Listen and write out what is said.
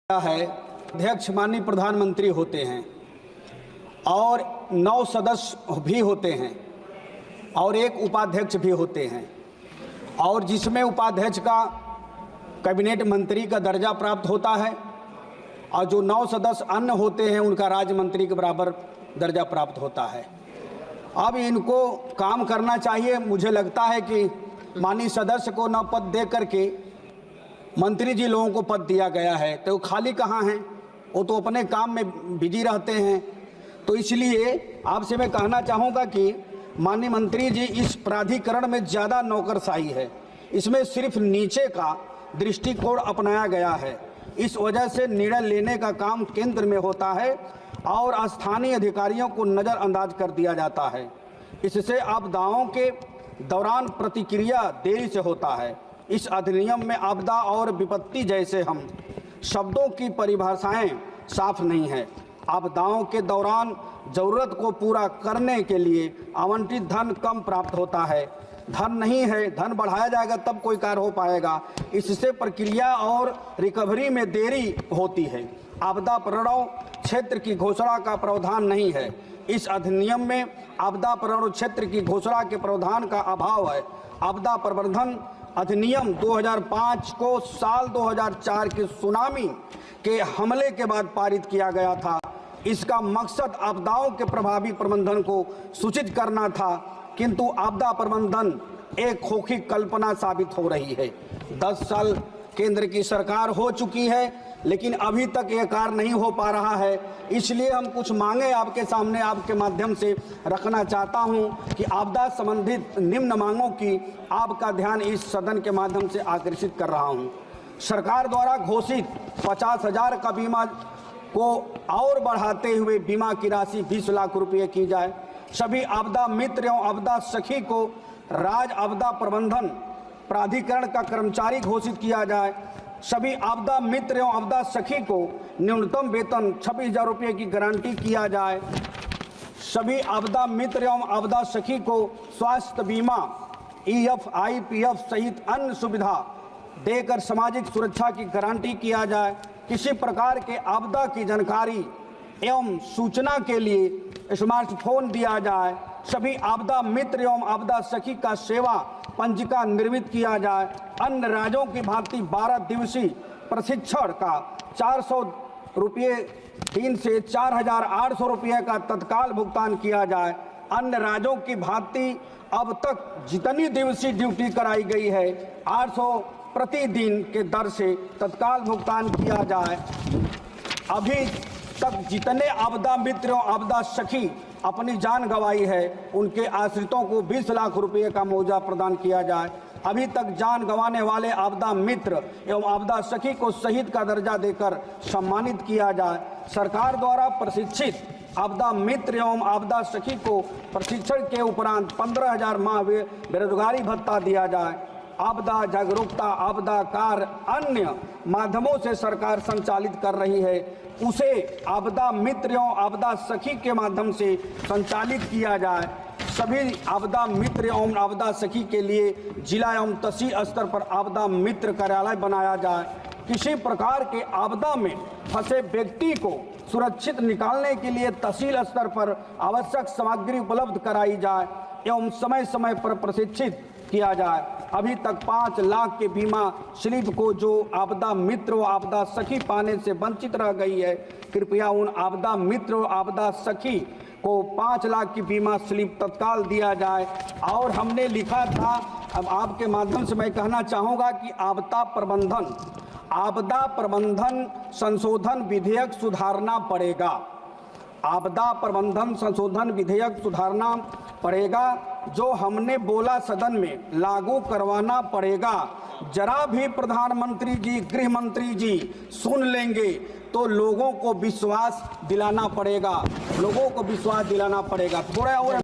है। अध्यक्ष माननीय प्रधानमंत्री होते हैं और 9 सदस्य भी होते हैं और एक उपाध्यक्ष भी होते हैं, और जिसमें उपाध्यक्ष का कैबिनेट मंत्री का दर्जा प्राप्त होता है और जो 9 सदस्य अन्य होते हैं उनका राज्य मंत्री के बराबर दर्जा प्राप्त होता है। अब इनको काम करना चाहिए। मुझे लगता है कि माननीय सदस्य को न पद दे करके मंत्री जी लोगों को पद दिया गया है, तो खाली कहाँ हैं? वो तो अपने काम में बिजी रहते हैं। तो इसलिए आपसे मैं कहना चाहूँगा कि माननीय मंत्री जी, इस प्राधिकरण में ज़्यादा नौकरशाही है, इसमें सिर्फ नीचे का दृष्टिकोण अपनाया गया है। इस वजह से निर्णय लेने का काम केंद्र में होता है और स्थानीय अधिकारियों को नज़रअंदाज कर दिया जाता है। इससे आपदाओं के दौरान प्रतिक्रिया देरी से होता है। इस अधिनियम में आपदा और विपत्ति जैसे हम शब्दों की परिभाषाएं साफ नहीं है। आपदाओं के दौरान ज़रूरत को पूरा करने के लिए आवंटित धन कम प्राप्त होता है। धन नहीं है, धन बढ़ाया जाएगा तब कोई कार्य हो पाएगा। इससे प्रक्रिया और रिकवरी में देरी होती है। आपदा प्रवण क्षेत्र की घोषणा का प्रावधान नहीं है। इस अधिनियम में आपदा प्रवण क्षेत्र की घोषणा के प्रावधान का अभाव है। आपदा प्रबंधन अधिनियम 2005 को साल 2004 के सुनामी के हमले के बाद पारित किया गया था। इसका मकसद आपदाओं के प्रभावी प्रबंधन को सूचित करना था, किंतु आपदा प्रबंधन एक खोखी कल्पना साबित हो रही है। 10 साल केंद्र की सरकार हो चुकी है, लेकिन अभी तक यह कार्य नहीं हो पा रहा है। इसलिए हम कुछ मांगे आपके सामने आपके माध्यम से रखना चाहता हूं कि आपदा संबंधित निम्न मांगों की आपका ध्यान इस सदन के माध्यम से आकर्षित कर रहा हूं। सरकार द्वारा घोषित 50,000 का बीमा को और बढ़ाते हुए बीमा की राशि 20 लाख रुपये की जाए। सभी आपदा मित्र एवं आपदा सखी को राज्य आपदा प्रबंधन प्राधिकरण का कर्मचारी घोषित किया जाए। सभी आपदा मित्र एवं आपदा सखी को न्यूनतम वेतन 26,000 रुपये की गारंटी किया जाए। सभी आपदा मित्र एवं आपदा सखी को स्वास्थ्य बीमा, EF, IPF सहित अन्य सुविधा देकर सामाजिक सुरक्षा की गारंटी किया जाए। किसी प्रकार के आपदा की जानकारी एवं सूचना के लिए स्मार्टफोन दिया जाए। सभी आपदा मित्र एवं आपदा सखी का सेवा पंजिका निर्मित किया जाए। अन्य राज्यों की भांति 12 दिवसीय प्रशिक्षण का 400 रुपये दिन से 4,800 रुपये का तत्काल भुगतान किया जाए। अन्य राज्यों की भांति अब तक जितनी दिवसीय ड्यूटी कराई गई है 800 प्रतिदिन के दर से तत्काल भुगतान किया जाए। अभी तक जितने आपदा मित्र एवं आपदा सखी अपनी जान गंवाई है, उनके आश्रितों को 20 लाख रुपये का मुआवजा प्रदान किया जाए। अभी तक जान गंवाने वाले आपदा मित्र एवं आपदा सखी को शहीद का दर्जा देकर सम्मानित किया जाए। सरकार द्वारा प्रशिक्षित आपदा मित्र एवं आपदा सखी को प्रशिक्षण के उपरांत 15,000 माह बेरोजगारी भत्ता दिया जाए। आपदा जागरूकता, आपदा कार्य अन्य माध्यमों से सरकार संचालित कर रही है, उसे आपदा मित्र एवं आपदा सखी के माध्यम से संचालित किया जाए। सभी आपदा मित्र एवं आपदा सखी के लिए जिला एवं तहसील स्तर पर आपदा मित्र कार्यालय बनाया जाए। किसी प्रकार के आपदा में फंसे व्यक्ति को सुरक्षित निकालने के लिए तहसील स्तर पर आवश्यक सामग्री उपलब्ध कराई जाए एवं समय समय पर प्रशिक्षित किया जाए। अभी तक 5 लाख के बीमा स्लिप को जो आपदा मित्र व आपदा सखी पाने से वंचित रह गई है, कृपया उन आपदा मित्र व आपदा सखी को 5 लाख की बीमा स्लिप तत्काल दिया जाए। और हमने लिखा था, अब आपके माध्यम से मैं कहना चाहूँगा कि आपदा प्रबंधन संशोधन विधेयक सुधारना पड़ेगा। आपदा प्रबंधन संशोधन विधेयक सुधारना पड़ेगा, जो हमने बोला सदन में लागू करवाना पड़ेगा। जरा भी प्रधानमंत्री जी, गृह मंत्री जी सुन लेंगे तो लोगों को विश्वास दिलाना पड़ेगा, लोगों को विश्वास दिलाना पड़ेगा। थोड़ा और